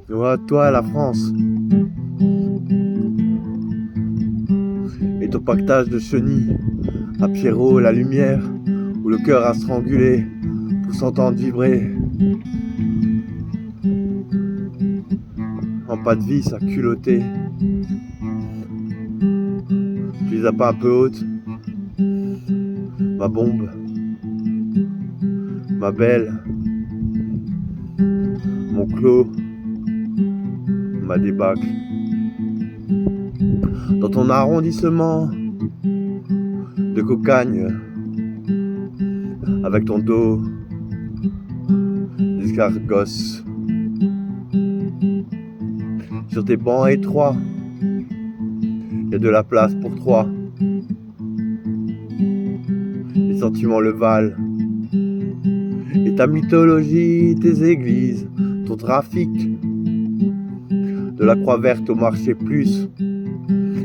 Voilà, toi, la France, et ton pactage de chenilles, à Pierrot, la lumière, où le cœur a strangulé pour s'entendre vibrer. En pas de vis à culotter. Tu les as pas un peu hautes, ma bombe, ma belle, mon clos, ma débâcle. Dans ton arrondissement de cocagne, avec ton dos d'escargosse. Sur tes bancs étroits, y a de la place pour trois. Les sentiments le valent. Et ta mythologie, tes églises, ton trafic, de la croix verte au marché plus,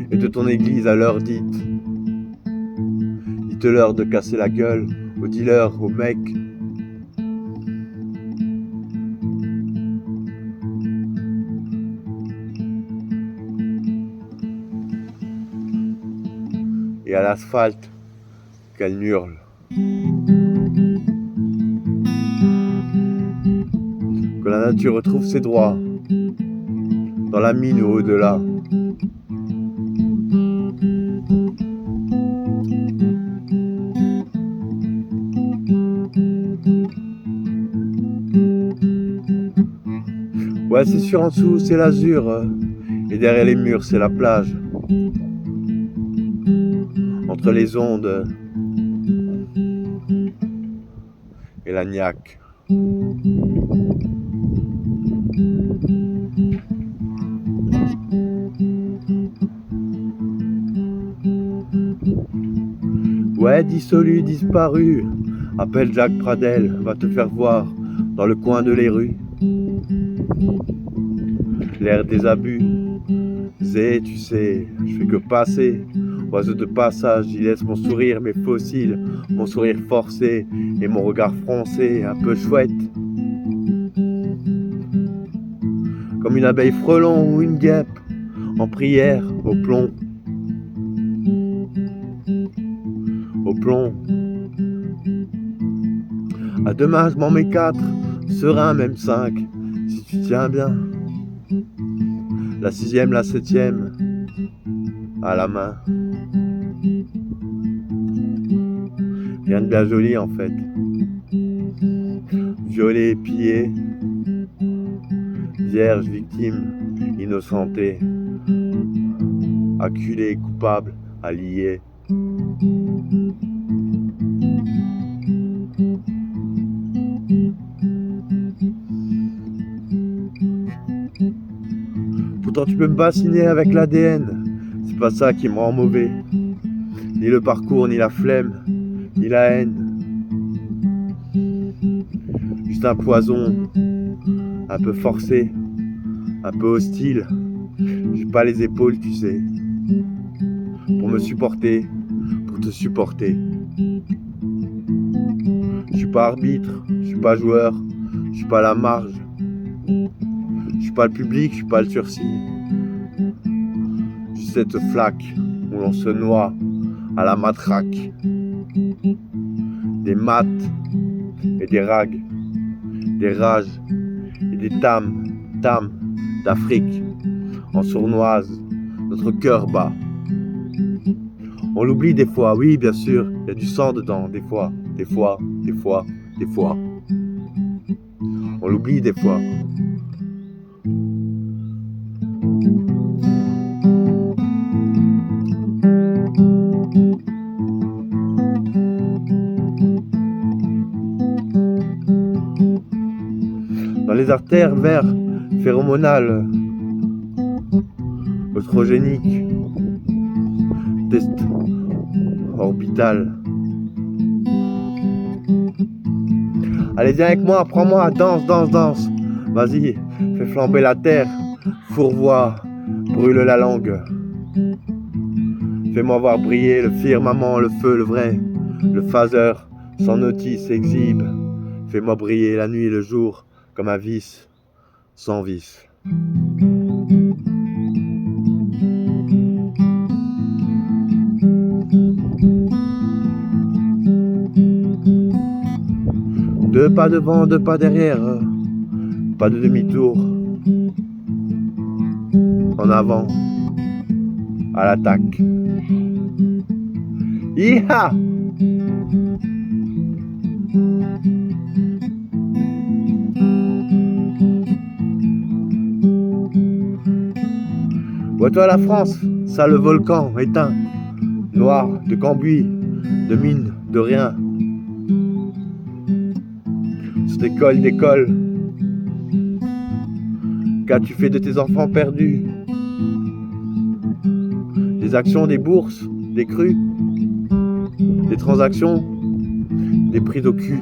et de ton église à l'heure dite. Dites-leur de casser la gueule aux dealers, aux mecs. Et à l'asphalte, qu'elle hurle. Que la nature retrouve ses droits, dans la mine ou au-delà. Ouais, c'est sûr, en dessous, c'est l'azur. Et derrière les murs, c'est la plage. Entre les ondes et la niaque. Ouais, dissolu, disparu. Appelle Jacques Pradel, va te faire voir dans le coin de les rues. L'air des abus. Zé, tu sais, je fais que passer. Oiseau de passage, j'y laisse mon sourire, mes fossiles, mon sourire forcé et mon regard froncé, un peu chouette. Comme une abeille frelon ou une guêpe, en prière, au plomb. Au plomb. À demain, je m'en mets 4, serein, même 5, si tu tiens bien. La 6e, la 7e, à la main. Rien de bien joli en fait. Violée, pillée, vierge, victime, innocentée, acculée, coupable, alliée. Pourtant tu peux me bassiner avec l'ADN, c'est pas ça qui me rend mauvais. Ni le parcours, ni la flemme, ni la haine. Juste un poison, un peu forcé, un peu hostile. J'ai pas les épaules, tu sais, pour me supporter, pour te supporter. Je suis pas arbitre, je suis pas joueur, je suis pas à la marge. Je suis pas le public, je suis pas le sursis. Juste cette flaque où l'on se noie à la matraque. Des maths et des rags, des rages et des tames d'Afrique en sournoise, notre cœur bat. On l'oublie des fois, oui bien sûr, il y a du sang dedans, des fois. On l'oublie des fois. Dans les artères vert phéromonales, oestrogéniques, test orbital. Allez, viens avec moi, prends-moi, danse. Vas-y, fais flamber la terre, fourvoie, brûle la langue. Fais-moi voir briller le firmament, le feu, le vrai, le phaser, sans notice, exhibe. Fais-moi briller la nuit et le jour, comme un vice, sans vice. Deux pas devant, deux pas derrière, pas de demi-tour. En avant, à l'attaque. Iha! Vois-toi la France, sale volcan éteint, noir de cambouis, de mine, de rien. Sur tes cols d'école, qu'as-tu fait de tes enfants perdus? Des actions, des bourses, des crues, des transactions, des prises au cul.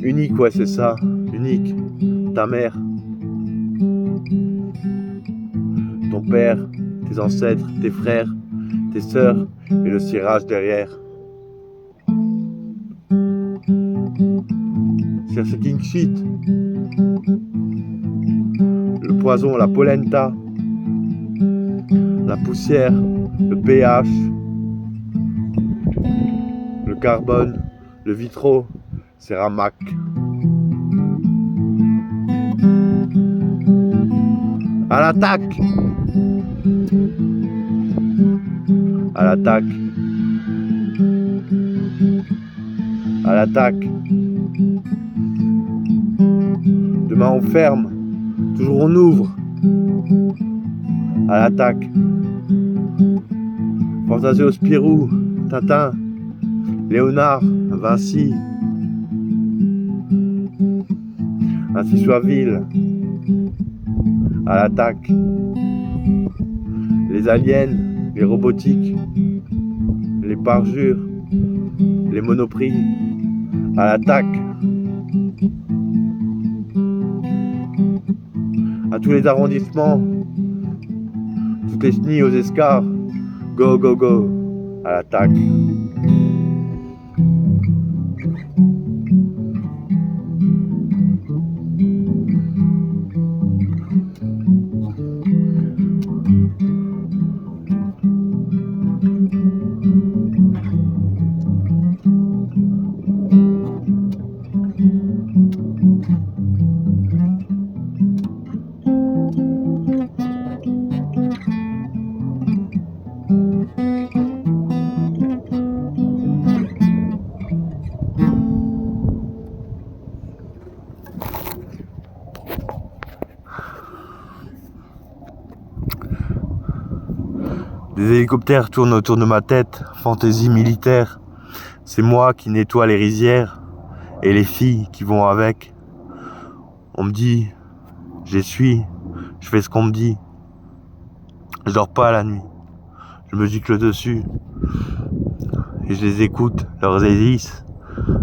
Unique, ouais, c'est ça, unique. Ta mère, ton père, tes ancêtres, tes frères, tes sœurs et le cirage derrière. C'est ce king shit. Le poison, la polenta, la poussière, le pH, le carbone, le vitro, céramac. À l'attaque! À l'attaque! À l'attaque! Demain on ferme, toujours on ouvre. À l'attaque! Fantasio Spirou, Tintin, Léonard, Vinci, ainsi soit ville. À l'attaque! Les aliens, les robotiques, les parjures, les monoprix. À l'attaque! À tous les arrondissements, toutes les chenilles aux escarres. Go, go, go! À l'attaque! Des hélicoptères tournent autour de ma tête, fantaisie militaire. C'est moi qui nettoie les rizières et les filles qui vont avec. On me dit, j'essuie, je fais ce qu'on me dit. Je dors pas la nuit, je me gicle dessus. Et je les écoute, leurs hélices,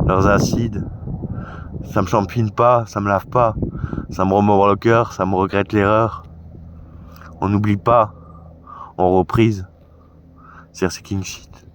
leurs acides. Ça me champine pas, ça me lave pas. Ça me remord le cœur, ça me regrette l'erreur. On n'oublie pas, on reprise. C'est king shit.